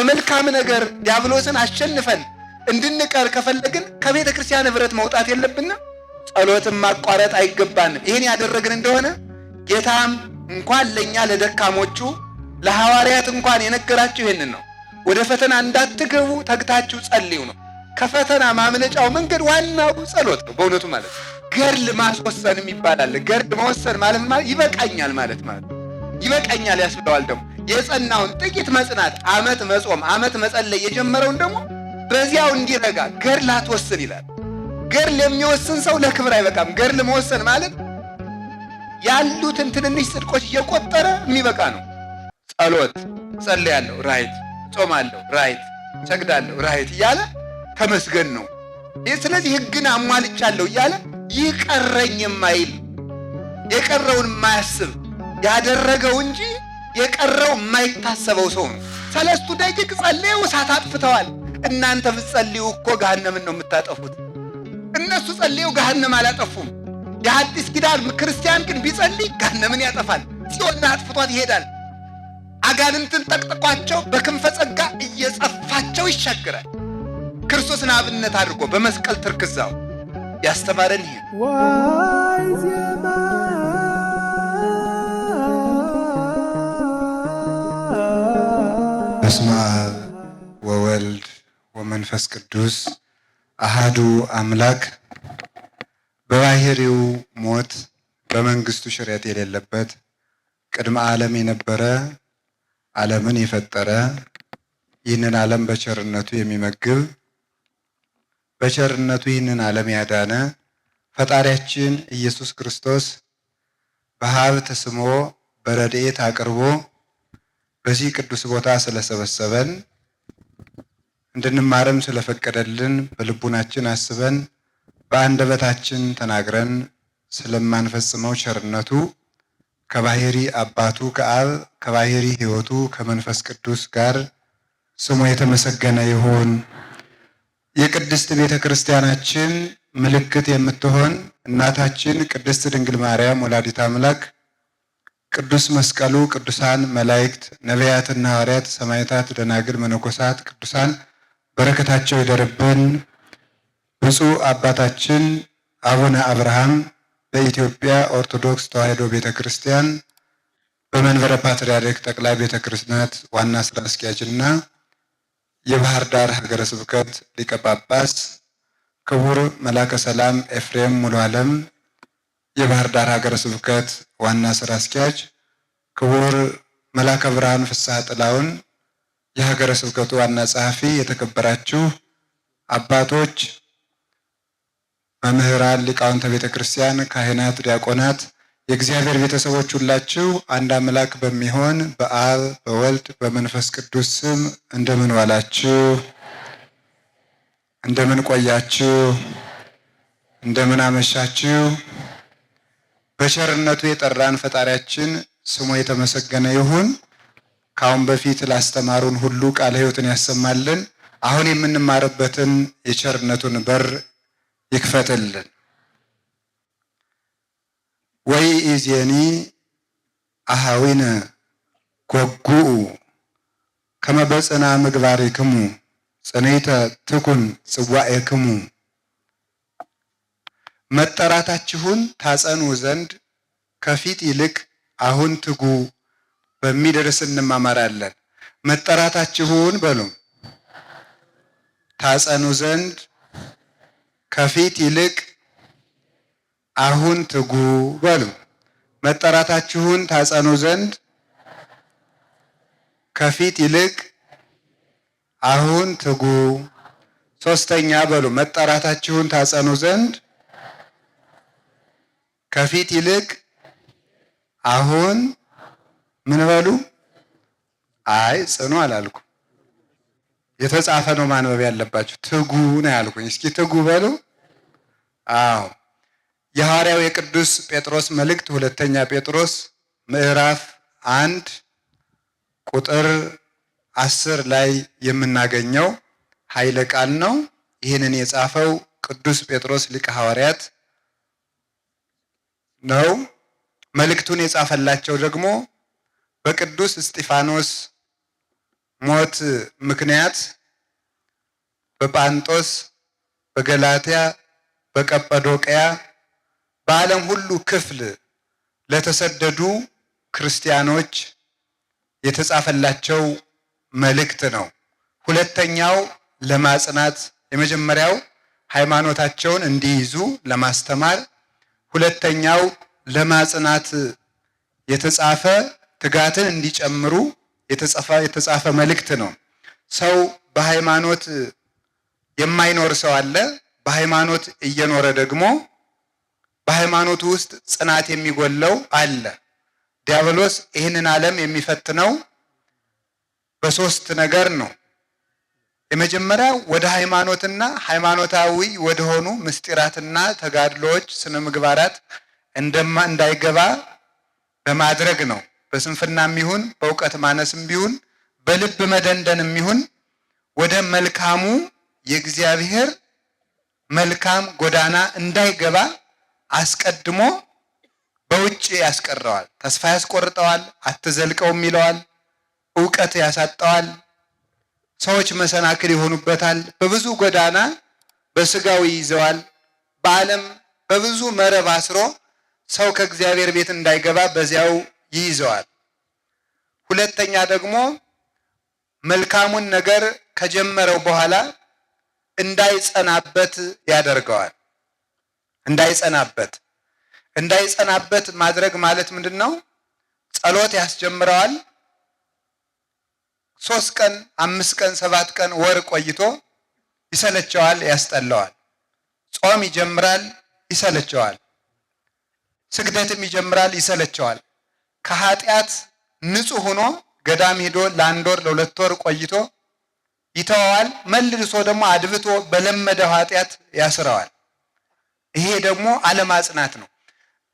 በመልካም ነገር ዲያብሎስን አሸንፈን እንድንቀር ከፈለግን ከቤተ ክርስቲያን ህብረት መውጣት የለብንም። ጸሎትን ማቋረጥ አይገባንም። ይህን ያደረግን እንደሆነ ጌታም እንኳን ለኛ ለደካሞቹ ለሐዋርያት እንኳን የነገራቸው ይሄንን ነው። ወደ ፈተና እንዳትገቡ ተግታችሁ ጸልዩ ነው። ከፈተና ማምለጫው መንገድ ዋናው ጸሎት ነው። በእውነቱ ማለት ገድል ማስወሰንም ይባላል። ገድል መወሰን ማለት ይበቃኛል ማለት ይበቃኛል ያስብለዋል። ደግሞ የጸናውን ጥቂት መጽናት ዓመት መጾም ዓመት መጸለይ የጀመረውን ደግሞ በዚያው እንዲረጋ ገድል አትወስን ይላል። ገድል የሚወስን ሰው ለክብር አይበቃም። ገድል መወሰን ማለት ያሉትን ትንንሽ ጽድቆች እየቆጠረ የሚበቃ ነው። ጸሎት ጸልያለሁ ራይት፣ ጾማለሁ ራይት፣ ሰግዳለሁ ራይት እያለ ተመስገን ነው። ስለዚህ ሕግን አሟልቻለሁ እያለ ይቀረኝ የማይል የቀረውን የማያስብ ያደረገው እንጂ የቀረው የማይታሰበው ሰው ነው። 3 ደቂቅ ጸልየው እሳት አጥፍተዋል። እናንተ ብትጸልዩ እኮ ገሃነምን ነው የምታጠፉት። እነሱ ጸልየው ገሃነም አላጠፉም። የሐዲስ ኪዳን ክርስቲያን ግን ቢጸልይ ገሃነምን ያጠፋል። ጽዮንን አጥፍቷት ይሄዳል። አጋንንትን ጠቅጥቋቸው በክንፈ ጸጋ እየጸፋቸው ይሻገራል። ክርስቶስን አብነት አድርጎ በመስቀል ትርክዛው ያስተማረን ይሄ በስመ አብ ወወልድ ወመንፈስ ቅዱስ አሃዱ አምላክ። በባህሪው ሞት በመንግስቱ ሽረት የሌለበት ቅድመ ዓለም የነበረ ዓለምን የፈጠረ ይህንን ዓለም በቸርነቱ የሚመግብ በቸርነቱ ይህንን ዓለም ያዳነ ፈጣሪያችን ኢየሱስ ክርስቶስ በሀብት ስሞ በረድኤት አቅርቦ በዚህ ቅዱስ ቦታ ስለሰበሰበን እንድንማርም ስለፈቀደልን በልቡናችን አስበን በአንደበታችን ተናግረን ስለማንፈጽመው ቸርነቱ ከባህሪ አባቱ ከአብ ከባህሪ ሕይወቱ ከመንፈስ ቅዱስ ጋር ስሙ የተመሰገነ ይሁን። የቅድስት ቤተ ክርስቲያናችን ምልክት የምትሆን እናታችን ቅድስት ድንግል ማርያም ወላዲተ አምላክ ቅዱስ መስቀሉ፣ ቅዱሳን መላእክት፣ ነቢያትና ሐዋርያት፣ ሰማዕታት፣ ደናግል፣ መነኮሳት፣ ቅዱሳን በረከታቸው ይደርብን። ብፁዕ አባታችን አቡነ አብርሃም በኢትዮጵያ ኦርቶዶክስ ተዋሕዶ ቤተ ክርስቲያን በመንበረ ፓትርያርክ ጠቅላይ ቤተ ክህነት ዋና ስራ አስኪያጅና የባህር ዳር ሀገረ ስብከት ሊቀ ጳጳስ፣ ክቡር መላከ ሰላም ኤፍሬም ሙሉ ዓለም የባህር ዳር ሀገረ ስብከት ዋና ስራ አስኪያጅ፣ ክቡር መላከ ብርሃን ፍስሐ ጥላውን የሀገረ ስብከቱ ዋና ጸሐፊ፣ የተከበራችሁ አባቶች፣ መምህራን፣ ሊቃውንተ ቤተ ክርስቲያን፣ ካህናት፣ ዲያቆናት፣ የእግዚአብሔር ቤተሰቦች ሁላችሁ አንድ አምላክ በሚሆን በአብ በወልድ በመንፈስ ቅዱስ ስም እንደምን ዋላችሁ? እንደምን ቆያችሁ? እንደምን አመሻችሁ? በቸርነቱ የጠራን ፈጣሪያችን ስሙ የተመሰገነ ይሁን። ከአሁን በፊት ላስተማሩን ሁሉ ቃለ ሕይወትን ያሰማልን። አሁን የምንማርበትን የቸርነቱን በር ይክፈትልን። ወይ ኢዜኒ አሃዊነ ጎጉኡ ከመ በጽና ምግባሪክሙ ጽኔተ ትኩን ጽዋኤክሙ። መጠራታችሁን ታጸኑ ዘንድ ከፊት ይልቅ አሁን ትጉ በሚል ርዕስ እንማማራለን። መጠራታችሁን በሉ ታጸኑ ዘንድ ከፊት ይልቅ አሁን ትጉ በሉ። መጠራታችሁን ታጸኑ ዘንድ ከፊት ይልቅ አሁን ትጉ። ሶስተኛ በሉ መጠራታችሁን ታጸኑ ዘንድ ከፊት ይልቅ አሁን ምን በሉ? አይ ጽኑ አላልኩ። የተጻፈ ነው ማንበብ ያለባችሁ። ትጉ ነው ያልኩኝ። እስኪ ትጉ በሉ። አዎ የሐዋርያው የቅዱስ ጴጥሮስ መልእክት ሁለተኛ ጴጥሮስ ምዕራፍ 1 ቁጥር 10 ላይ የምናገኘው ኃይለ ቃል ነው። ይህንን የጻፈው ቅዱስ ጴጥሮስ ሊቀ ሐዋርያት ነው። መልእክቱን የጻፈላቸው ደግሞ በቅዱስ እስጢፋኖስ ሞት ምክንያት በጳንጦስ፣ በገላትያ፣ በቀጰዶቅያ በዓለም ሁሉ ክፍል ለተሰደዱ ክርስቲያኖች የተጻፈላቸው መልእክት ነው። ሁለተኛው ለማጽናት፣ የመጀመሪያው ሃይማኖታቸውን እንዲይዙ ለማስተማር፣ ሁለተኛው ለማጽናት የተጻፈ ትጋትን እንዲጨምሩ የተጻፈ መልእክት ነው። ሰው በሃይማኖት የማይኖር ሰው አለ። በሃይማኖት እየኖረ ደግሞ በሃይማኖቱ ውስጥ ጽናት የሚጎለው አለ። ዲያብሎስ ይህንን ዓለም የሚፈትነው በሶስት ነገር ነው። የመጀመሪያው ወደ ሃይማኖትና ሃይማኖታዊ ወደሆኑ ምስጢራትና ተጋድሎዎች፣ ስነ ምግባራት እንዳይገባ በማድረግ ነው። በስንፍናም ይሁን በእውቀት ማነስም ቢሆን በልብ መደንደንም ይሁን ወደ መልካሙ የእግዚአብሔር መልካም ጎዳና እንዳይገባ አስቀድሞ በውጭ ያስቀረዋል። ተስፋ ያስቆርጠዋል፣ አትዘልቀውም ይለዋል፣ እውቀት ያሳጠዋል፣ ሰዎች መሰናክል ይሆኑበታል። በብዙ ጎዳና በስጋው ይይዘዋል። በዓለም በብዙ መረብ አስሮ ሰው ከእግዚአብሔር ቤት እንዳይገባ በዚያው ይይዘዋል። ሁለተኛ ደግሞ መልካሙን ነገር ከጀመረው በኋላ እንዳይጸናበት ያደርገዋል። እንዳይጸናበት ማድረግ ማለት ምንድን ነው? ጸሎት ያስጀምረዋል። 3 ቀን 5 ቀን 7 ቀን ወር ቆይቶ ይሰለቸዋል፣ ያስጠላዋል። ጾም ይጀምራል፣ ይሰለቸዋል። ስግደትም ይጀምራል፣ ይሰለቸዋል። ከኃጢአት ንጹሕ ሆኖ ገዳም ሄዶ ለ1 ወር ለ2 ወር ቆይቶ ይተዋዋል። መልሶ ደግሞ አድብቶ በለመደው ኃጢአት ያስረዋል። ይሄ ደግሞ አለማጽናት ነው።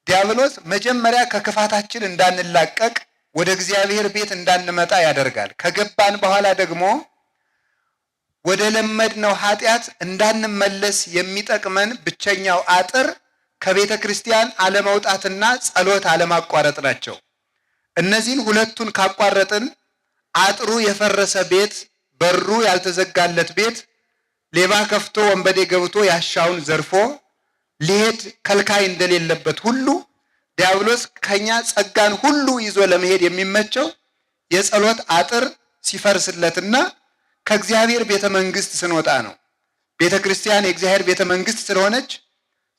ዲያብሎስ መጀመሪያ ከክፋታችን እንዳንላቀቅ ወደ እግዚአብሔር ቤት እንዳንመጣ ያደርጋል። ከገባን በኋላ ደግሞ ወደ ለመድነው ኃጢአት እንዳንመለስ የሚጠቅመን ብቸኛው አጥር ከቤተ ክርስቲያን አለመውጣትና ጸሎት አለማቋረጥ ናቸው። እነዚህን ሁለቱን ካቋረጥን አጥሩ የፈረሰ ቤት፣ በሩ ያልተዘጋለት ቤት ሌባ ከፍቶ ወንበዴ ገብቶ ያሻውን ዘርፎ ሊሄድ ከልካይ እንደሌለበት ሁሉ ዲያብሎስ ከኛ ጸጋን ሁሉ ይዞ ለመሄድ የሚመቸው የጸሎት አጥር ሲፈርስለትና ከእግዚአብሔር ቤተ መንግስት ስንወጣ ነው። ቤተ ክርስቲያን የእግዚአብሔር ቤተ መንግስት ስለሆነች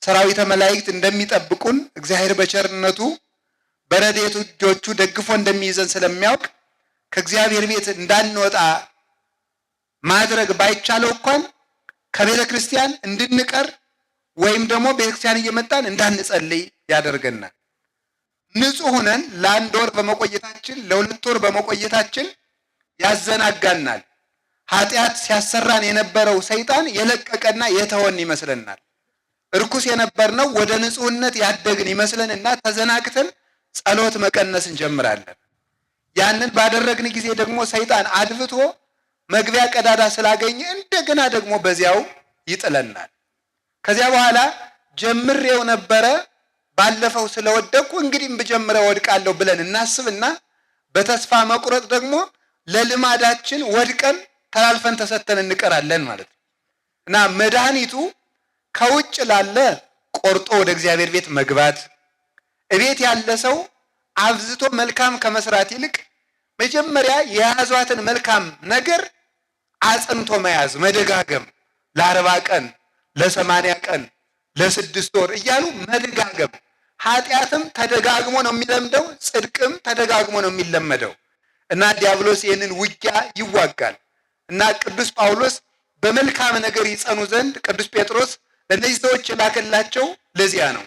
ሰራዊተ መላእክት እንደሚጠብቁን እግዚአብሔር በቸርነቱ በረድኤቱ እጆቹ ደግፎ እንደሚይዘን ስለሚያውቅ ከእግዚአብሔር ቤት እንዳንወጣ ማድረግ ባይቻለው እንኳን ከቤተ ክርስቲያን እንድንቀር ወይም ደግሞ ቤተ ክርስቲያን እየመጣን እንዳንጸልይ ያደርገናል። ንጹሕ ሆነን ለ1 ወር በመቆየታችን ለ2 ወር በመቆየታችን ያዘናጋናል። ኃጢአት ሲያሰራን የነበረው ሰይጣን የለቀቀና የተወን ይመስለናል። እርኩስ የነበርነው ወደ ንጹሕነት ያደግን ይመስለንና ተዘናግተን ጸሎት መቀነስ እንጀምራለን። ያንን ባደረግን ጊዜ ደግሞ ሰይጣን አድብቶ መግቢያ ቀዳዳ ስላገኘ እንደገና ደግሞ በዚያው ይጥለናል። ከዚያ በኋላ ጀምሬው ነበረ ባለፈው ስለወደቅኩ እንግዲህም ብጀምረው ወድቃለሁ ብለን እናስብና በተስፋ መቁረጥ ደግሞ ለልማዳችን ወድቀን ተላልፈን ተሰተን እንቀራለን ማለት ነው። እና መድኃኒቱ ከውጭ ላለ ቆርጦ ወደ እግዚአብሔር ቤት መግባት፣ እቤት ያለ ሰው አብዝቶ መልካም ከመስራት ይልቅ መጀመሪያ የያዟትን መልካም ነገር አጽንቶ መያዝ፣ መደጋገም ለ40 ቀን ለ80 ቀን ለ6 ወር እያሉ መደጋገም። ኃጢአትም ተደጋግሞ ነው የሚለምደው፣ ጽድቅም ተደጋግሞ ነው የሚለመደው። እና ዲያብሎስ ይህንን ውጊያ ይዋጋል። እና ቅዱስ ጳውሎስ በመልካም ነገር ይጸኑ ዘንድ ቅዱስ ጴጥሮስ ለእነዚህ ሰዎች የላከላቸው ለዚያ ነው።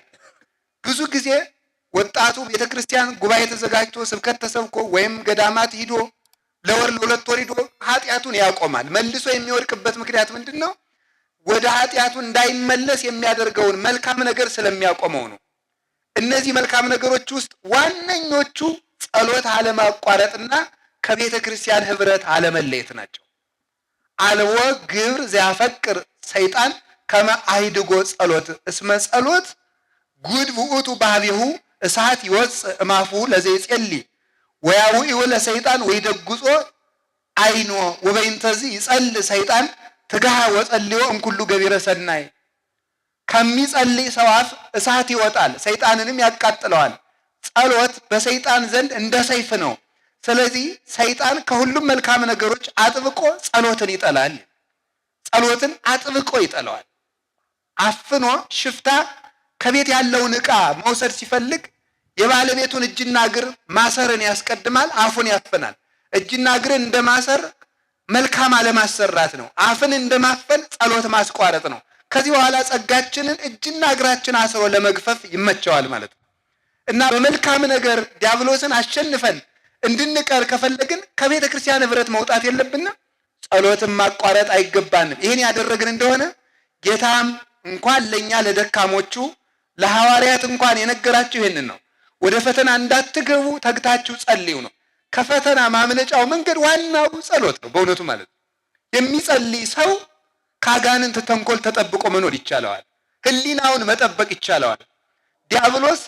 ብዙ ጊዜ ወጣቱ ቤተክርስቲያን ጉባኤ ተዘጋጅቶ ስብከት ተሰብኮ ወይም ገዳማት ሂዶ ለ1 ለ2 ወር ሂዶ ኃጢአቱን ያቆማል። መልሶ የሚወድቅበት ምክንያት ምንድን ነው? ወደ ኃጢአቱ እንዳይመለስ የሚያደርገውን መልካም ነገር ስለሚያቆመው ነው። እነዚህ መልካም ነገሮች ውስጥ ዋነኞቹ ጸሎት አለማቋረጥና ከቤተ ክርስቲያን ህብረት አለመለየት ናቸው። አልቦ ግብር ዘያፈቅር ሰይጣን ከመ አይድጎ ጸሎት እስመ ጸሎት ጉድ ውእቱ ባህቤሁ እሳት ይወፅእ እማፉ ለዘይጼሊ ወያውኢሁ ለሰይጣን ወይደጉጾ አይኖ ወበይንተዚ ይጸል ሰይጣን ትጋሃ ወጸልዮ እምኩሉ ገቢረ ሰናይ። ከሚጸልይ ሰው አፍ እሳት ይወጣል፣ ሰይጣንንም ያቃጥለዋል። ጸሎት በሰይጣን ዘንድ እንደ ሰይፍ ነው። ስለዚህ ሰይጣን ከሁሉም መልካም ነገሮች አጥብቆ ጸሎትን ይጠላል። ጸሎትን አጥብቆ ይጠላዋል። አፍኖ ሽፍታ ከቤት ያለውን ዕቃ መውሰድ ሲፈልግ የባለቤቱን እጅና እግር ማሰርን ያስቀድማል፣ አፉን ያፍናል። እጅና እግርን እንደማሰር መልካም አለማሰራት ነው። አፍን እንደማፈን ጸሎት ማስቋረጥ ነው። ከዚህ በኋላ ጸጋችንን እጅና እግራችን አስሮ ለመግፈፍ ይመቸዋል ማለት ነው። እና በመልካም ነገር ዲያብሎስን አሸንፈን እንድንቀር ከፈለግን ከቤተ ክርስቲያን ኅብረት መውጣት የለብንም። ጸሎትን ማቋረጥ አይገባንም። ይህን ያደረግን እንደሆነ ጌታም እንኳን ለእኛ ለደካሞቹ ለሐዋርያት እንኳን የነገራቸው ይህንን ነው። ወደ ፈተና እንዳትገቡ ተግታችሁ ጸልዩ ነው። ከፈተና ማምለጫው መንገድ ዋናው ጸሎት ነው በእውነቱ ማለት ነው። የሚጸልይ ሰው ከአጋንንት ተንኮል ተጠብቆ መኖር ይቻለዋል። ሕሊናውን መጠበቅ ይቻለዋል። ዲያብሎስ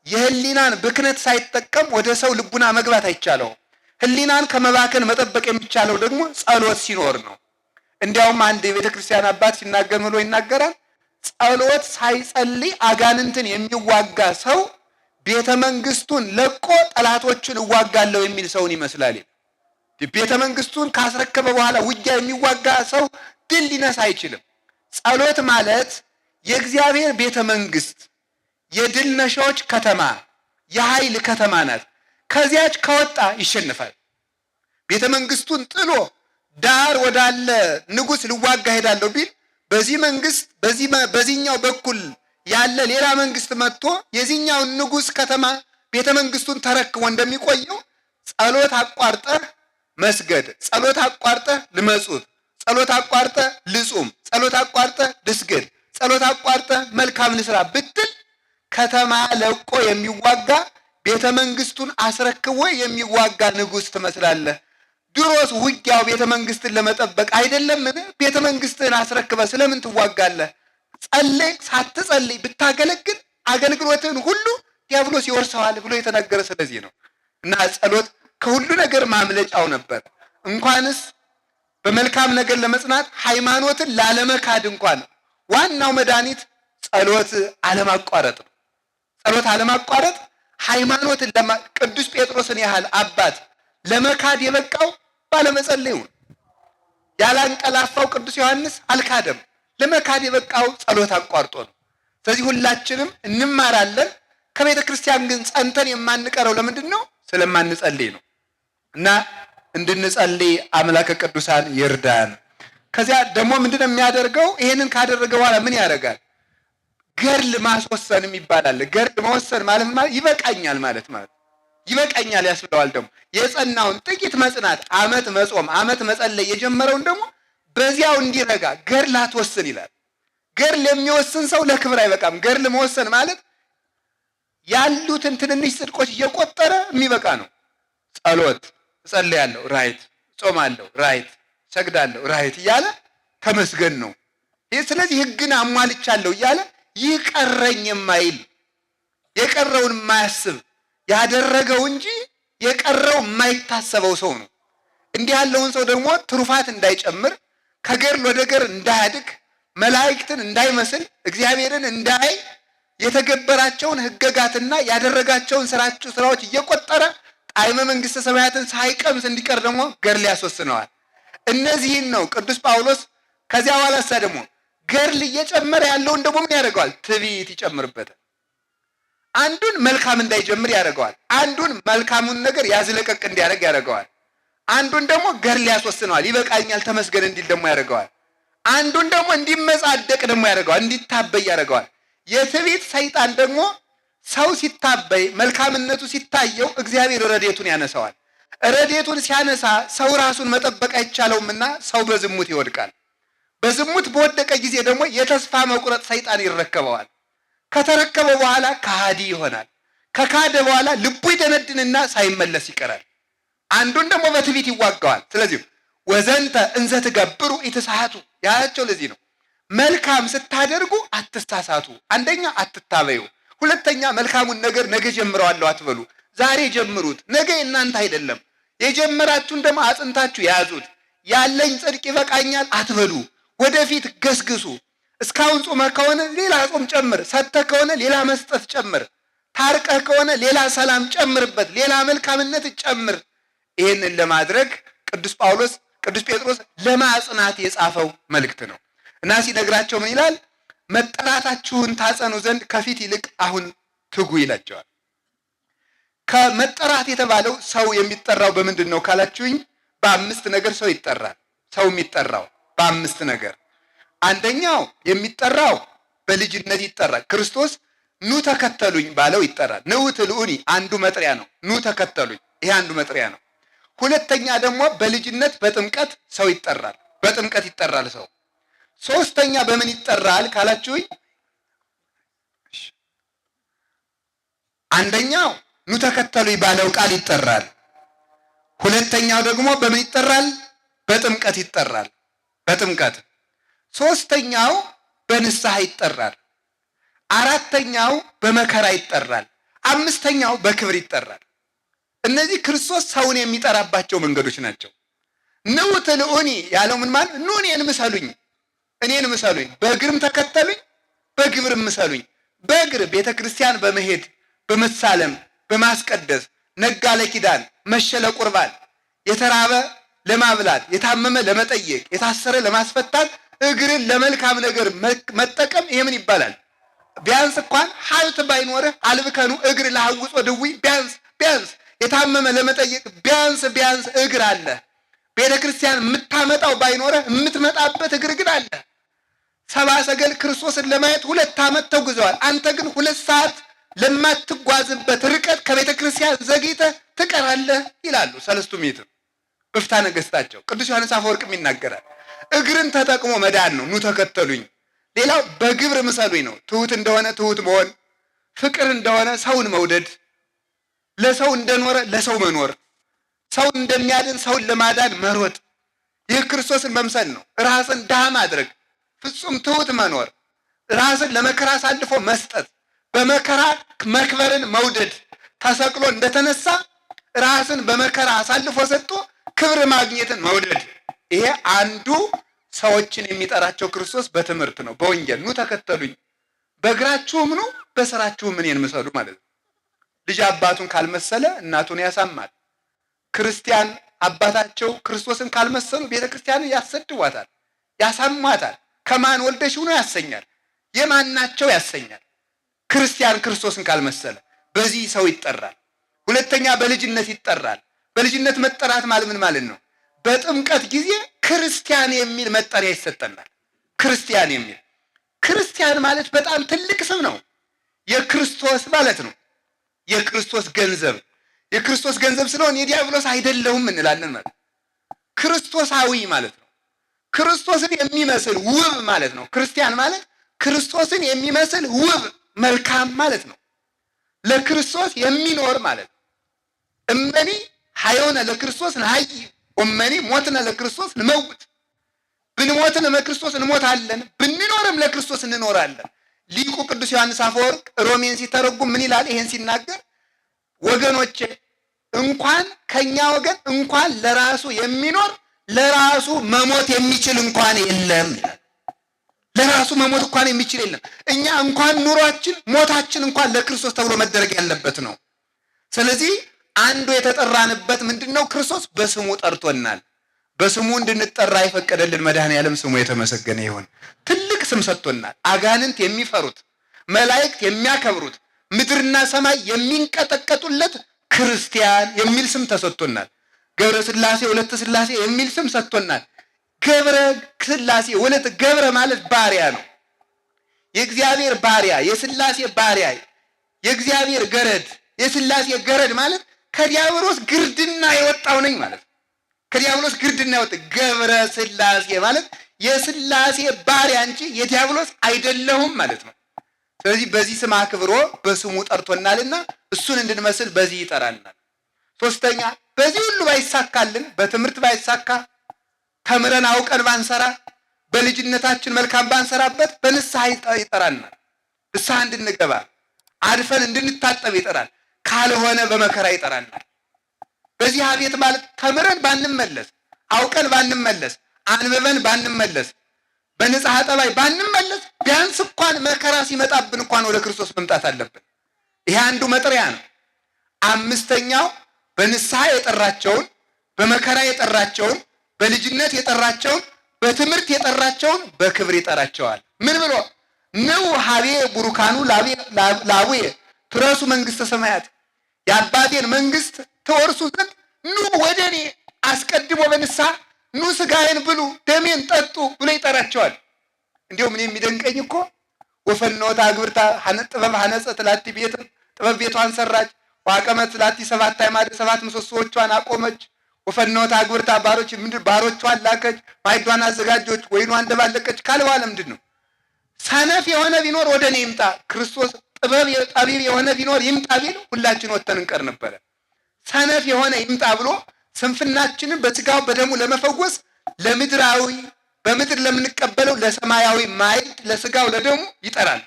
የሕሊናን ብክነት ሳይጠቀም ወደ ሰው ልቡና መግባት አይቻለውም። ሕሊናን ከመባከን መጠበቅ የሚቻለው ደግሞ ጸሎት ሲኖር ነው። እንዲያውም አንድ የቤተ ክርስቲያን አባት ሲናገር ብሎ ይናገራል። ጸሎት ሳይጸልይ አጋንንትን የሚዋጋ ሰው ቤተ መንግስቱን ለቆ ጠላቶችን እዋጋለሁ የሚል ሰውን ይመስላል። ቤተ መንግስቱን ካስረከበ በኋላ ውጊያ የሚዋጋ ሰው ድል ሊነሳ አይችልም። ጸሎት ማለት የእግዚአብሔር ቤተ መንግስት የድል ነሻዎች ከተማ፣ የኃይል ከተማ ናት። ከዚያች ከወጣ ይሸንፋል። ቤተ መንግስቱን ጥሎ ዳር ወዳለ ንጉስ ልዋጋ ሄዳለሁ ቢል በዚህ መንግስት በዚህኛው በኩል ያለ ሌላ መንግስት መጥቶ የዚህኛውን ንጉስ ከተማ ቤተ መንግስቱን ተረክቦ እንደሚቆየው ጸሎት አቋርጠህ መስገድ፣ ጸሎት አቋርጠህ ልመጹት፣ ጸሎት አቋርጠህ ልጹም፣ ጸሎት አቋርጠህ ልስገድ፣ ጸሎት አቋርጠህ መልካም ልስራ ብትል ከተማ ለቆ የሚዋጋ ቤተ መንግስቱን አስረክቦ የሚዋጋ ንጉስ ትመስላለህ። ድሮስ ውጊያው ቤተ መንግስትን ለመጠበቅ አይደለምን? ቤተ መንግስትን አስረክበ ስለምን ትዋጋለህ? ጸልይ ሳትጸልይ ብታገለግል አገልግሎትን ሁሉ ዲያብሎስ ይወርሰዋል ብሎ የተናገረ ስለዚህ ነው። እና ጸሎት ከሁሉ ነገር ማምለጫው ነበር። እንኳንስ በመልካም ነገር ለመጽናት ሃይማኖትን ላለመካድ እንኳን ዋናው መድኃኒት ጸሎት አለማቋረጥ ነው። ጸሎት አለማቋረጥ ሃይማኖትን ቅዱስ ጴጥሮስን ያህል አባት ለመካድ የበቃው ባለመጸለዩ ነው። ያላንቀላፋው ቅዱስ ዮሐንስ አልካደም። ለመካድ የበቃው ጸሎት አቋርጦ ነው። ስለዚህ ሁላችንም እንማራለን። ከቤተ ክርስቲያን ግን ጸንተን የማንቀረው ለምንድን ነው? ስለማንጸልይ ነው። እና እንድንጸልይ አምላከ ቅዱሳን ይርዳን። ከዚያ ደግሞ ምንድን ነው የሚያደርገው? ይሄንን ካደረገ በኋላ ምን ያደርጋል? ገድል ማስወሰንም ይባላል። ገድል መወሰን ማለት ይበቃኛል ማለት ይበቃኛል ያስብለዋል። ደግሞ የጸናውን ጥቂት መጽናት፣ ዓመት መጾም፣ ዓመት መጸለይ የጀመረውን ደግሞ በዚያው እንዲረጋ ገድል አትወስን ይላል። ገድል የሚወስን ሰው ለክብር አይበቃም። ገድል መወሰን ማለት ያሉትን ትንንሽ ጽድቆች እየቆጠረ የሚበቃ ነው። ጸሎት እጸልያለሁ፣ ራይት፣ ጾማለሁ፣ ራይት፣ ሰግዳለሁ፣ ራይት እያለ ተመስገን ነው። ስለዚህ ሕግን አሟልቻለሁ እያለ ይቀረኝ የማይል የቀረውን የማያስብ ያደረገው እንጂ የቀረው የማይታሰበው ሰው ነው። እንዲህ ያለውን ሰው ደግሞ ትሩፋት እንዳይጨምር፣ ከገድል ወደ ገድል እንዳያድግ፣ መላእክትን እንዳይመስል፣ እግዚአብሔርን እንዳይ የተገበራቸውን ሕገጋትና ያደረጋቸውን ስራዎች እየቆጠረ ጣዕመ መንግሥተ ሰማያትን ሳይቀምስ እንዲቀር ደግሞ ገድል ያስወስነዋል። እነዚህን ነው ቅዱስ ጳውሎስ ከዚያ በኋላ ደግሞ ገድል እየጨመረ ያለውን ደግሞ ምን ያደርገዋል? ትዕቢት ይጨምርበታል። አንዱን መልካም እንዳይጀምር ያደርገዋል። አንዱን መልካሙን ነገር ያዝለቀቅ እንዲያደርግ ያደርገዋል። አንዱን ደግሞ ገድል ያስወስነዋል። ይበቃኛል ተመስገን እንዲል ደግሞ ያደርገዋል። አንዱን ደግሞ እንዲመጻደቅ ደግሞ ያደርገዋል፣ እንዲታበይ ያደርገዋል። የትዕቢት ሰይጣን ደግሞ ሰው ሲታበይ መልካምነቱ ሲታየው እግዚአብሔር ረድኤቱን ያነሳዋል። ረድኤቱን ሲያነሳ ሰው ራሱን መጠበቅ አይቻለውምና ሰው በዝሙት ይወድቃል። በዝሙት በወደቀ ጊዜ ደግሞ የተስፋ መቁረጥ ሰይጣን ይረከበዋል። ከተረከበ በኋላ ከሃዲ ይሆናል። ከካደ በኋላ ልቡ ይደነድንና ሳይመለስ ይቀራል። አንዱን ደግሞ በትዕቢት ይዋጋዋል። ስለዚህ ወዘንተ እንዘ ትገብሩ ኢትሳቱ ያላቸው ለዚህ ነው። መልካም ስታደርጉ አትሳሳቱ። አንደኛ አትታበዩ፣ ሁለተኛ መልካሙን ነገር ነገ ጀምረዋለሁ አትበሉ። ዛሬ ጀምሩት፣ ነገ እናንተ አይደለም። የጀመራችሁን ደግሞ አጽንታችሁ ያዙት። ያለኝ ጽድቅ ይበቃኛል አትበሉ፣ ወደፊት ገስግሱ። እስካሁን ጾመህ ከሆነ ሌላ ጾም ጨምር፣ ሰጥተህ ከሆነ ሌላ መስጠት ጨምር፣ ታርቀህ ከሆነ ሌላ ሰላም ጨምርበት፣ ሌላ መልካምነት ጨምር። ይህንን ለማድረግ ቅዱስ ጴጥሮስ ለማጽናት የጻፈው መልእክት ነው እና ሲነግራቸው ምን ይላል? መጠራታችሁን ታጸኑ ዘንድ ከፊት ይልቅ አሁን ትጉ ይላቸዋል። ከመጠራት የተባለው ሰው የሚጠራው በምንድን ነው ካላችሁኝ፣ በአምስት ነገር ሰው ይጠራል። ሰው የሚጠራው በአምስት ነገር። አንደኛው የሚጠራው በልጅነት ይጠራል። ክርስቶስ ኑ ተከተሉኝ ባለው ይጠራል። ንዑ ትልኡኒ አንዱ መጥሪያ ነው። ኑ ተከተሉኝ ይሄ አንዱ መጥሪያ ነው። ሁለተኛ ደግሞ በልጅነት በጥምቀት ሰው ይጠራል። በጥምቀት ይጠራል ሰው። ሶስተኛ በምን ይጠራል ካላችሁኝ፣ አንደኛው ኑ ተከተሉኝ ባለው ቃል ይጠራል። ሁለተኛው ደግሞ በምን ይጠራል? በጥምቀት ይጠራል። በጥምቀት። ሶስተኛው በንስሐ ይጠራል። አራተኛው በመከራ ይጠራል። አምስተኛው በክብር ይጠራል። እነዚህ ክርስቶስ ሰውን የሚጠራባቸው መንገዶች ናቸው። ንዑ ትልኡኒ ያለው ምን ማለት? ኑ እኔን ምሰሉኝ፣ በእግርም ተከተሉኝ፣ በግብርም ምሰሉኝ። በእግር ቤተ ክርስቲያን በመሄድ በመሳለም በማስቀደስ ነጋ ለኪዳን መሸ ለቁርባን፣ የተራበ ለማብላት፣ የታመመ ለመጠየቅ፣ የታሰረ ለማስፈታት እግርን ለመልካም ነገር መጠቀም ይሄ ምን ይባላል? ቢያንስ እንኳን ሀብት ባይኖርህ አልብከኑ እግር ለሐውጾ ድዊ ቢያንስ የታመመ ለመጠየቅ ቢያንስ እግር አለ። ቤተ ክርስቲያን የምታመጣው ባይኖርህ የምትመጣበት እግር ግን አለ። ሰብአ ሰገል ክርስቶስን ለማየት 2 ዓመት ተጉዘዋል። አንተ ግን 2 ሰዓት ለማትጓዝበት ርቀት ከቤተ ክርስቲያን ዘግይተህ ትቀራለህ ይላሉ ሰለስቱ ምዕት በፍትሐ ነገሥታቸው። ቅዱስ ዮሐንስ አፈወርቅም ይናገራል። እግርን ተጠቅሞ መዳን ነው። ኑ ተከተሉኝ። ሌላው በግብር ምሰሉኝ ነው። ትሁት እንደሆነ ትሁት መሆን፣ ፍቅር እንደሆነ ሰውን መውደድ፣ ለሰው እንደኖረ ለሰው መኖር፣ ሰውን እንደሚያድን ሰውን ለማዳን መሮጥ። ይህ ክርስቶስን መምሰል ነው። ራስን ድሃ ማድረግ፣ ፍጹም ትሁት መኖር፣ ራስን ለመከራ አሳልፎ መስጠት፣ በመከራ መክበርን መውደድ። ተሰቅሎ እንደተነሳ ራስን በመከራ አሳልፎ ሰጥቶ ክብር ማግኘትን መውደድ። ይሄ አንዱ ሰዎችን የሚጠራቸው ክርስቶስ በትምህርት ነው፣ በወንጌል ኑ ተከተሉኝ፣ በእግራችሁም ኑ በስራችሁም እኔን ምሰሉ ማለት ነው። ልጅ አባቱን ካልመሰለ እናቱን ያሳማል። ክርስቲያን አባታቸው ክርስቶስን ካልመሰሉ ቤተክርስቲያንን ያሰድዋታል፣ ያሳሟታል። ከማን ወልደሽ ሆኖ ያሰኛል፣ የማናቸው ያሰኛል። ክርስቲያን ክርስቶስን ካልመሰለ በዚህ ሰው ይጠራል። ሁለተኛ በልጅነት ይጠራል። በልጅነት መጠራት ማለት ምን ማለት ነው? በጥምቀት ጊዜ ክርስቲያን የሚል መጠሪያ ይሰጠናል። ክርስቲያን የሚል ክርስቲያን ማለት በጣም ትልቅ ስም ነው። የክርስቶስ ማለት ነው። የክርስቶስ ገንዘብ ስለሆነ የዲያብሎስ አይደለሁም እንላለን ማለት ክርስቶሳዊ ማለት ነው። ክርስቶስን የሚመስል ውብ ማለት ነው። ክርስቲያን ማለት ክርስቶስን የሚመስል ውብ መልካም ማለት ነው። ለክርስቶስ የሚኖር ማለት ነው። እመኒ ሀየውነ ለክርስቶስ ንሀይ ወመኒ ሞትነ ለክርስቶስ ንመውት። ብንሞትን ለክርስቶስ እንሞታለን፣ ብንኖርም ለክርስቶስ እንኖራለን። ሊቁ ቅዱስ ዮሐንስ አፈወርቅ ሮሜን ሲተረጉም ምን ይላል? ይሄን ሲናገር ወገኖቼ እንኳን ከኛ ወገን እንኳን ለራሱ የሚኖር ለራሱ መሞት የሚችል እንኳን የለም ይላል። ለራሱ መሞት እንኳን የሚችል የለም። እኛ እንኳን ኑሯችን ሞታችን እንኳን ለክርስቶስ ተብሎ መደረግ ያለበት ነው። ስለዚህ አንዱ የተጠራንበት ምንድነው? ክርስቶስ በስሙ ጠርቶናል። በስሙ እንድንጠራ የፈቀደልን መድኃኔዓለም ስሙ የተመሰገነ ይሁን። ትልቅ ስም ሰጥቶናል። አጋንንት የሚፈሩት፣ መላእክት የሚያከብሩት፣ ምድርና ሰማይ የሚንቀጠቀጡለት ክርስቲያን የሚል ስም ተሰጥቶናል። ገብረ ሥላሴ ወለተ ሥላሴ የሚል ስም ሰጥቶናል። ገብረ ሥላሴ ወለተ ገብረ ማለት ባሪያ ነው። የእግዚአብሔር ባሪያ፣ የሥላሴ ባሪያ፣ የእግዚአብሔር ገረድ፣ የሥላሴ ገረድ ማለት ከዲያብሎስ ግርድና የወጣው ነኝ ማለት ነው። ከዲያብሎስ ግርድና የወጣ ገብረ ሥላሴ ማለት የሥላሴ ባሪያ እንጂ የዲያብሎስ አይደለሁም ማለት ነው። ስለዚህ በዚህ ስም አክብሮ በስሙ ጠርቶናልና እሱን እንድንመስል በዚህ ይጠራናል። ሶስተኛ በዚህ ሁሉ ባይሳካልን፣ በትምህርት ባይሳካ፣ ተምረን አውቀን ባንሰራ፣ በልጅነታችን መልካም ባንሰራበት በንስሐ ይጠራናል። ንስሐ እንድንገባ አድፈን እንድንታጠብ ይጠራል። ካልሆነ በመከራ ይጠራናል። በዚህ አቤት ማለት ተምረን ባንመለስ፣ አውቀን ባንመለስ፣ አንብበን ባንመለስ፣ በንጽሐ ጠባይ ባንመለስ፣ ቢያንስ እንኳን መከራ ሲመጣብን እንኳን ወደ ክርስቶስ መምጣት አለብን። ይሄ አንዱ መጥሪያ ነው። አምስተኛው በንስሐ የጠራቸውን፣ በመከራ የጠራቸውን፣ በልጅነት የጠራቸውን፣ በትምህርት የጠራቸውን በክብር ይጠራቸዋል። ምን ብሎ ነው? ሀቤ ቡሩካኑ ላቡየ ትረሱ መንግስተ ሰማያት፣ የአባቴን መንግስት ትወርሱ ዘንድ ኑ ወደ እኔ፣ አስቀድሞ በንስሐ ኑ ስጋዬን ብሉ ደሜን ጠጡ ብሎ ይጠራቸዋል። እንዲሁም እኔ የሚደንቀኝ እኮ ወፈኖታ አግብርታ ጥበብ ሀነጸት ላቲ ቤት፣ ጥበብ ቤቷን ሰራች፣ ዋቀመት ላቲ 7 አዕማደ 7 ምሰሶዎቿን አቆመች፣ ወፈኖታ አግብርታ ባሮቿን ላከች፣ ማዕዷን አዘጋጆች፣ ወይኗን ደባለቀች ካለ በኋላ ምንድን ነው? ሰነፍ የሆነ ቢኖር ወደ እኔ ይምጣ። ክርስቶስ ጠቢብ የሆነ ቢኖር ይምጣ ቢል ሁላችን ወጥተን እንቀር ነበረ። ሰነፍ የሆነ ይምጣ ብሎ ስንፍናችንን በስጋው በደሙ ለመፈወስ ለምድራዊ በምድር ለምንቀበለው ለሰማያዊ ማዕድ ለስጋው ለደሙ ይጠራል።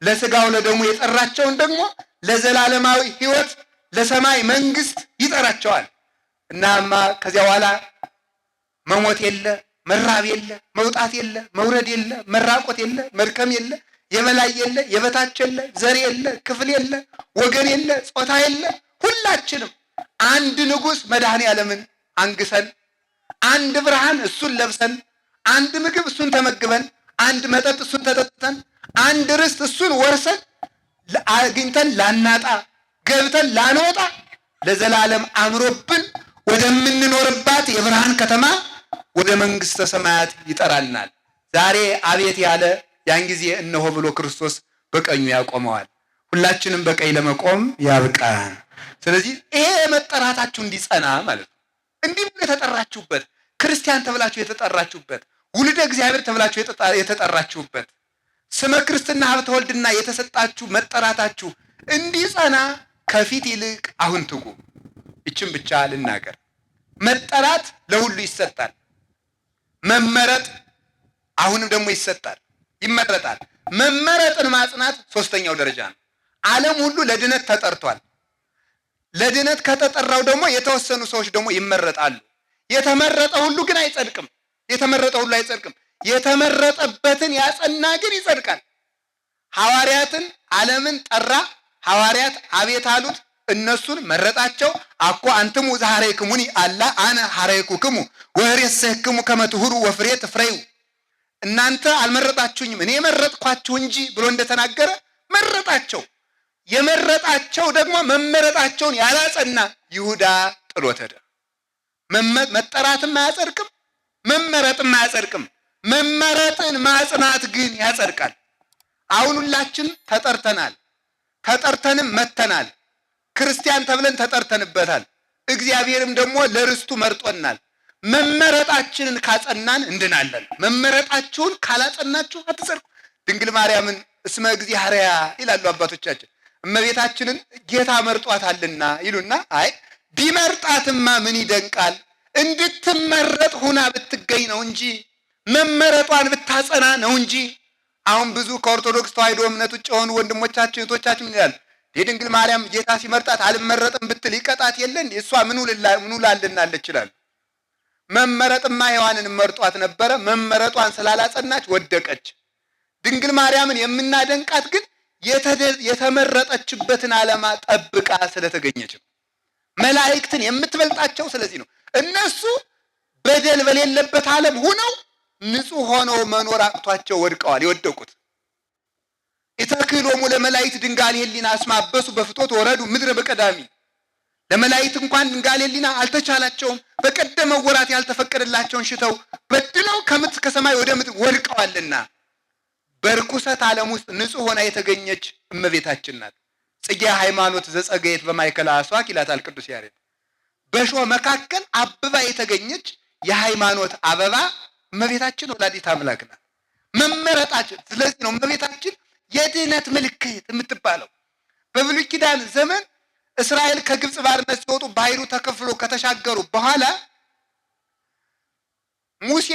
ለስጋው ለደሙ የጠራቸውን ደግሞ ለዘላለማዊ ሕይወት ለሰማይ መንግስት ይጠራቸዋል። እናማ ከዚያ በኋላ መሞት የለ፣ መራብ የለ፣ መውጣት የለ፣ መውረድ የለ፣ መራቆት የለ፣ መድከም የለ፣ የበላይ የለ፣ የበታች የለ፣ ዘር የለ፣ ክፍል የለ፣ ወገን የለ፣ ጾታ የለ። ሁላችንም አንድ ንጉሥ መድኃኔ ዓለምን አንግሰን፣ አንድ ብርሃን እሱን ለብሰን፣ አንድ ምግብ እሱን ተመግበን፣ አንድ መጠጥ እሱን ተጠጥተን፣ አንድ ርስት እሱን ወርሰን አግኝተን ላናጣ ገብተን ላንወጣ ለዘላለም አምሮብን ወደምንኖርባት የብርሃን ከተማ ወደ መንግስተ ሰማያት ይጠራልናል። ዛሬ አቤት ያለ ያን ጊዜ እነሆ ብሎ ክርስቶስ በቀኙ ያቆመዋል። ሁላችንም በቀኝ ለመቆም ያብቃን። ስለዚህ ይሄ መጠራታችሁ እንዲጸና ማለት ነው። እንዲህ ብሎ የተጠራችሁበት ክርስቲያን ተብላችሁ የተጠራችሁበት ውልደ እግዚአብሔር ተብላችሁ የተጠራችሁበት ስመ ክርስትና ሀብተ ወልድና የተሰጣችሁ መጠራታችሁ እንዲጸና ከፊት ይልቅ አሁን ትጉ። ይችን ብቻ ልናገር። መጠራት ለሁሉ ይሰጣል። መመረጥ አሁንም ደግሞ ይሰጣል፣ ይመረጣል። መመረጥን ማጽናት ሶስተኛው ደረጃ ነው። ዓለም ሁሉ ለድነት ተጠርቷል። ለድነት ከተጠራው ደግሞ የተወሰኑ ሰዎች ደግሞ ይመረጣሉ። የተመረጠ ሁሉ ግን አይጸድቅም። የተመረጠ ሁሉ አይጸድቅም። የተመረጠበትን ያጸና ግን ይጸድቃል። ሐዋርያትን ዓለምን ጠራ። ሐዋርያት አቤት አሉት። እነሱን መረጣቸው። አኮ አንትሙ ዘሐረይክሙኒ አላ አነ ሐረይኩክሙ ወኅሬሰክሙ ከመ ትሁሩ ወፍሬ ትፍረዩ። እናንተ አልመረጣችሁኝም እኔ መረጥኳችሁ እንጂ ብሎ እንደተናገረ መረጣቸው። የመረጣቸው ደግሞ መመረጣቸውን ያላጸና ይሁዳ ጥሎት ሄደ። መጠራትም አያጸድቅም፣ መመረጥም አያጸድቅም። መመረጥን ማጽናት ግን ያጸድቃል። አሁን ሁላችን ተጠርተናል፣ ተጠርተንም መተናል። ክርስቲያን ተብለን ተጠርተንበታል። እግዚአብሔርም ደግሞ ለርስቱ መርጦናል። መመረጣችንን ካጸናን እንድናለን። መመረጣችሁን ካላጸናችሁ አትጸድቁ። ድንግል ማርያምን እስመ እግዚአብሔር ይላሉ አባቶቻችን። እመቤታችንን ጌታ መርጧታልና ይሉና አይ ቢመርጣትማ ምን ይደንቃል፣ እንድትመረጥ ሁና ብትገኝ ነው እንጂ መመረጧን ብታጸና ነው እንጂ። አሁን ብዙ ከኦርቶዶክስ ተዋሕዶ እምነት ውጭ የሆኑ ወንድሞቻችን እህቶቻችን ይላሉ የድንግል ማርያም ጌታ ሲመርጣት አልመረጥም ብትል ይቀጣት የለ እንዴ? እሷ ምኑ ላልናለች ይላሉ። መመረጥማ ሔዋንን መርጧት ነበረ። መመረጧን ስላላጸናች ወደቀች። ድንግል ማርያምን የምናደንቃት ግን የተመረጠችበትን ዓላማ ጠብቃ ስለተገኘች ነው። መላእክትን የምትበልጣቸው ስለዚህ ነው። እነሱ በደል በሌለበት ዓለም ሁነው ንጹሕ ሆነው መኖር አቅቷቸው ወድቀዋል። የወደቁት ኢተክህሎሙ ለመላእክት ድንጋሌ ሕሊና እስመ አበሱ በፍትወት ወረዱ ምድረ በቀዳሚ። ለመላእክት እንኳን ድንጋሌ ሕሊና አልተቻላቸውም። በቀደመው ወራት ያልተፈቀደላቸውን ሽተው በድለው ከሰማይ ወደ ምድር ወድቀዋልና በርኩሰት ዓለም ውስጥ ንጹሕ ሆና የተገኘች እመቤታችን ናት። ጽጌ ሃይማኖት ዘጸገየት በማእከለ አስዋክ ይላታል ቅዱስ ያሬድ። በእሾህ መካከል አብባ የተገኘች የሃይማኖት አበባ እመቤታችን ወላዲተ አምላክ ናት። መመረጣችን ስለዚህ ነው እመቤታችን የድህነት ምልክት የምትባለው። በብሉይ ኪዳን ዘመን እስራኤል ከግብፅ ባርነት ሲወጡ ባህሩ ተከፍሎ ከተሻገሩ በኋላ ሙሴ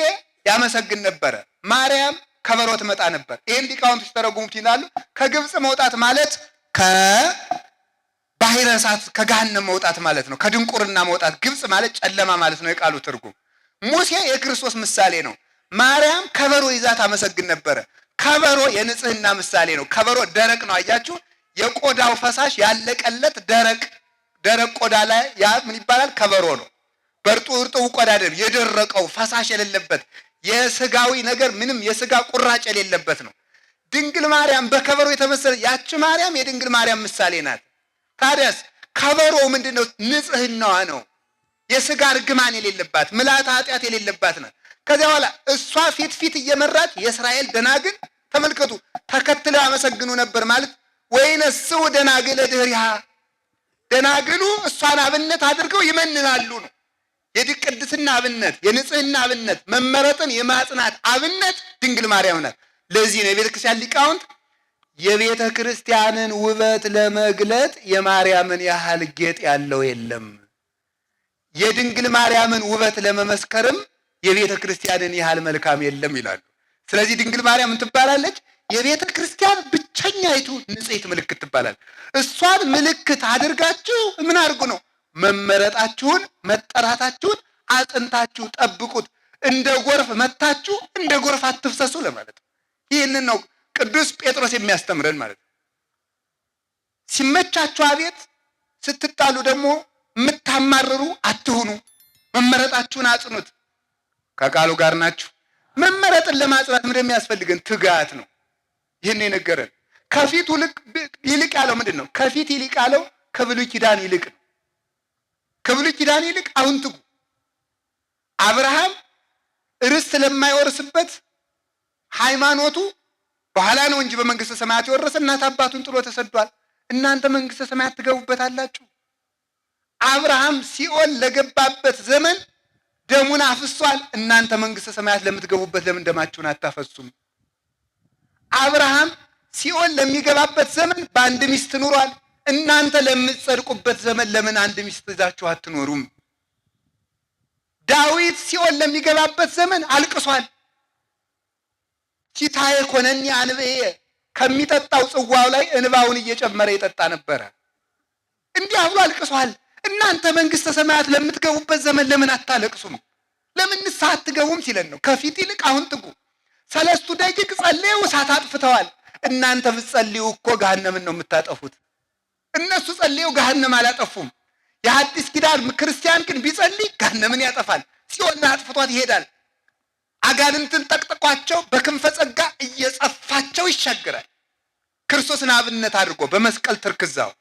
ያመሰግን ነበረ፣ ማርያም ከበሮ ትመጣ ነበር። ይሄን ሊቃውንቱ ሲተረጉሙት ይላሉ ከግብፅ መውጣት ማለት ባሕረ እሳት ከገሃነም መውጣት ማለት ነው። ከድንቁርና መውጣት። ግብጽ ማለት ጨለማ ማለት ነው የቃሉ ትርጉም። ሙሴ የክርስቶስ ምሳሌ ነው። ማርያም ከበሮ ይዛ ታመሰግን ነበረ። ከበሮ የንጽህና ምሳሌ ነው። ከበሮ ደረቅ ነው። አያችሁ፣ የቆዳው ፈሳሽ ያለቀለት ደረቅ ቆዳ ላይ ያ ምን ይባላል? ከበሮ ነው። በእርጥቡ ቆዳ አይደለም፣ የደረቀው ፈሳሽ የሌለበት የስጋዊ ነገር ምንም የስጋ ቁራጭ የሌለበት ነው። ድንግል ማርያም በከበሮ የተመሰለ ያቺ ማርያም የድንግል ማርያም ምሳሌ ናት። ታዲያስ ከበሮ ምንድነው? ንጽህናዋ ነው። የስጋ ርግማን የሌለባት ምልዓተ ኃጢአት የሌለባት ናት። ከዚያ በኋላ እሷ ፊት እየመራች የእስራኤል ደናግል ተመልከቱ ተከትለው ያመሰግኑ ነበር ማለት ወይነስው ደናግል ድህሪሃ ደናግሉ እሷን አብነት አድርገው ይመንናሉ ነው። የቅድስና አብነት፣ የንጽህና አብነት፣ መመረጥን የማጽናት አብነት ድንግል ማርያም ናት። ለዚህ ነው የቤተ ክርስቲያን ሊቃውንት የቤተ ክርስቲያንን ውበት ለመግለጥ የማርያምን ያህል ጌጥ ያለው የለም፣ የድንግል ማርያምን ውበት ለመመስከርም የቤተ ክርስቲያንን ያህል መልካም የለም ይላሉ። ስለዚህ ድንግል ማርያም ምን ትባላለች? የቤተ ክርስቲያን ብቸኛይቱ ንጽሕት ምልክት ትባላለች። እሷን ምልክት አድርጋችሁ ምን አድርጉ ነው? መመረጣችሁን መጠራታችሁን አጽንታችሁ ጠብቁት። እንደ ጎርፍ መታችሁ እንደ ጎርፍ አትፍሰሱ ለማለት ነው። ይህንን ነው ቅዱስ ጴጥሮስ የሚያስተምረን ማለት ነው። ሲመቻችሁ አቤት፣ ስትጣሉ ደግሞ የምታማርሩ አትሁኑ። መመረጣችሁን አጽኑት። ከቃሉ ጋር ናችሁ። መመረጥን ለማጽናት ምን የሚያስፈልገን? ትጋት ነው። ይህን የነገረን ከፊት ይልቅ ያለው ምንድን ነው? ከፊት ይልቅ ያለው ከብሉይ ኪዳን ይልቅ ነው። ከብሉይ ኪዳን ይልቅ አሁን ትጉ። አብርሃም ርስት ለማይወርስበት ሃይማኖቱ በኋላ ነው እንጂ በመንግስተ ሰማያት የወረሰ እናት አባቱን ጥሎ ተሰዷል። እናንተ መንግስተ ሰማያት ትገቡበታላችሁ። አብርሃም ሲኦል ለገባበት ዘመን ደሙን አፍሷል። እናንተ መንግስተ ሰማያት ለምትገቡበት ለምን ደማችሁን አታፈሱም? አብርሃም ሲኦል ለሚገባበት ዘመን በአንድ ሚስት ኑሯል። እናንተ ለምትጸድቁበት ዘመን ለምን አንድ ሚስት ይዛችሁ አትኖሩም? ዳዊት ሲኦል ለሚገባበት ዘመን አልቅሷል። ሲታየ ኮነኒ አንብዬ ከሚጠጣው ጽዋው ላይ እንባውን እየጨመረ ይጠጣ ነበረ። እንዲህ ብሎ አልቅሷል። እናንተ መንግስተ ሰማያት ለምትገቡበት ዘመን ለምን አታለቅሱም? ለምን ንስሐ አትገቡም ሲለን ነው። ከፊት ይልቅ አሁን ትጉ። 3 ደቂቅ ጸልየው እሳት አጥፍተዋል። እናንተ ብትጸልዩ እኮ ገሃነምን ነው የምታጠፉት። እነሱ ጸልየው ገሃነም አላጠፉም። የሐዲስ ኪዳን ክርስቲያን ግን ቢጸልይ ገሃነምን ያጠፋል። ሲኦልን አጥፍቷት ይሄዳል። አጋንንትን ጠቅጥቋቸው በክንፈ ጸጋ እየጸፋቸው ይሻገራል። ክርስቶስን አብነት አድርጎ በመስቀል ትርክዛው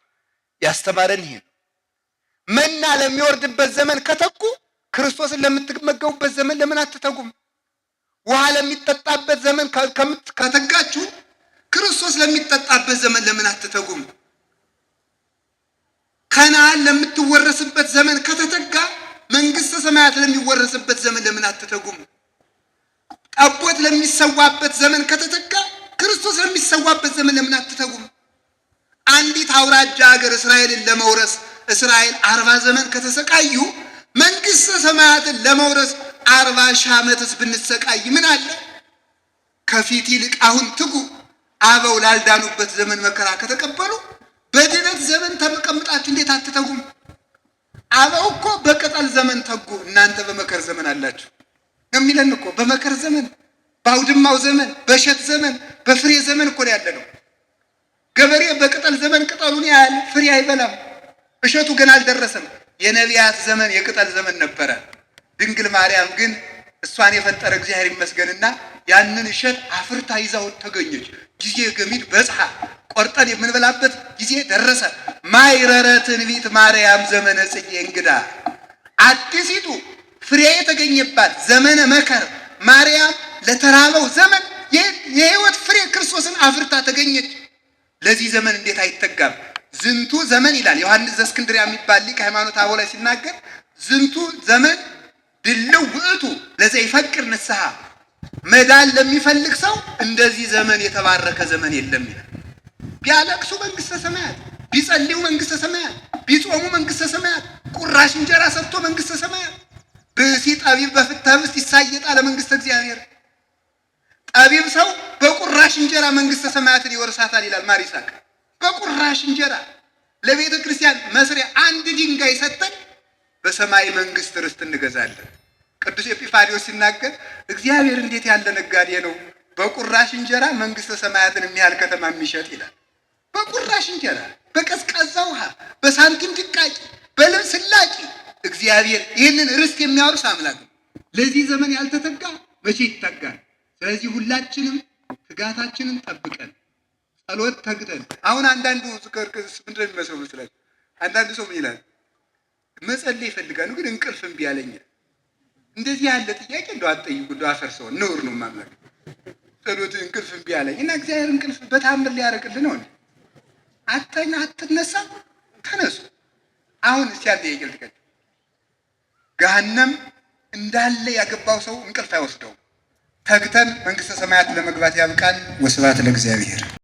ያስተማረን ይሄ ነው። መና ለሚወርድበት ዘመን ከተጉ ክርስቶስን ለምትመገቡበት ዘመን ለምን አትተጉም? ውሃ ለሚጠጣበት ዘመን ከተጋችሁ ክርስቶስ ለሚጠጣበት ዘመን ለምን አትተጉም? ከነዓን ለምትወረስበት ዘመን ከተተጋ መንግስተ ሰማያት ለሚወረስበት ዘመን ለምን አትተጉም? ጠቦት ለሚሰዋበት ዘመን ከተተጋ ክርስቶስ ለሚሰዋበት ዘመን ለምን አትተጉም? አንዲት አውራጃ ሀገር እስራኤልን ለመውረስ እስራኤል 40 ዘመን ከተሰቃዩ መንግስተ ሰማያትን ለመውረስ 40 ሺህ ዓመትስ ብንሰቃይ ምን አለ? ከፊት ይልቅ አሁን ትጉ። አበው ላልዳኑበት ዘመን መከራ ከተቀበሉ በድነት ዘመን ተቀምጣችሁ እንዴት አትተጉም? አበው እኮ በቅጠል ዘመን ተጉ፣ እናንተ በመከር ዘመን አላችሁ የሚለን እኮ። በመከር ዘመን፣ በአውድማው ዘመን፣ በእሸት ዘመን፣ በፍሬ ዘመን እኮ ያለ ነው። ገበሬ በቅጠል ዘመን ቅጠሉን ያያል፣ ፍሬ አይበላም። እሸቱ ገና አልደረሰም። የነቢያት ዘመን የቅጠል ዘመን ነበረ። ድንግል ማርያም ግን እሷን የፈጠረ እግዚአብሔር ይመስገንና ያንን እሸት አፍርታ ይዛው ተገኘች። ጊዜ ገሚድ በጽሐ ቆርጠን የምንበላበት ጊዜ ደረሰ። ማይረረ ትንቢት ማርያም ዘመነ ጽጌ እንግዳ አዲሲቱ ፍሬ የተገኘባት ዘመነ መከር ማርያም ለተራበው ዘመን የሕይወት ፍሬ ክርስቶስን አፍርታ ተገኘች። ለዚህ ዘመን እንዴት አይተጋም? ዝንቱ ዘመን ይላል ዮሐንስ ዘእስክንድርያ የሚባል ሊቅ ሃይማኖተ አበው ላይ ሲናገር ዝንቱ ዘመን ድልው ውእቱ ለዘይፈቅር ንስሐ መዳን ለሚፈልግ ሰው እንደዚህ ዘመን የተባረከ ዘመን የለም ይላል። ቢያለቅሱ መንግስተ ሰማያት፣ ቢጸልዩ መንግስተ ሰማያት፣ ቢጾሙ መንግስተ ሰማያት፣ ቁራሽ እንጀራ ሰጥቶ መንግስተ ሰማያት። ብእሲ ጠቢብ በፍትሐ ኅብስት ይሳየጣል ለመንግስተ እግዚአብሔር። ጠቢብ ሰው በቁራሽ እንጀራ መንግስተ ሰማያትን ይወርሳታል ይላል ማር ይስሐቅ። በቁራሽ እንጀራ ለቤተ ክርስቲያን መስሪያ አንድ ድንጋይ ሰጠን በሰማይ መንግስት ርስት እንገዛለን። ቅዱስ ኤጲፋንዮስ ሲናገር እግዚአብሔር እንዴት ያለ ነጋዴ ነው በቁራሽ እንጀራ መንግስተ ሰማያትን የሚያህል ከተማ የሚሸጥ ይላል። በቁራሽ እንጀራ፣ በቀዝቃዛ ውሃ፣ በሳንቲም ድቃቂ፣ በልብስ ላቂ እግዚአብሔር ይህንን ርስት የሚያወርስ አምላክ ነው። ለዚህ ዘመን ያልተተጋ መቼ ይተጋል? ስለዚህ ሁላችንም ትጋታችንን ጠብቀን ጸሎት ተግተን አሁን አንዳንዱ ዝከርክስ ምንድነው የሚመስለው መስላችሁ? አንዳንዱ ሰው ምን ይላል? መጸለይ ይፈልጋሉ ግን እንቅልፍ እምቢ አለኝ። እንደዚህ ያለ ጥያቄ እንደው አትጠይቁ፣ እንደው አፈርሰው ነውር ነው ማመር። ጸሎት እንቅልፍ እምቢ አለኝ እና እግዚአብሔር እንቅልፍ በታምር ሊያረቅልን ነው። አተኛ አትነሳ፣ ተነሱ። አሁን እስቲ ያለ ይገልጥ ገሃነም እንዳለ ያገባው ሰው እንቅልፍ አይወስደውም። ተግተን መንግስተ ሰማያት ለመግባት ያብቃን። ወስብሐት ለእግዚአብሔር።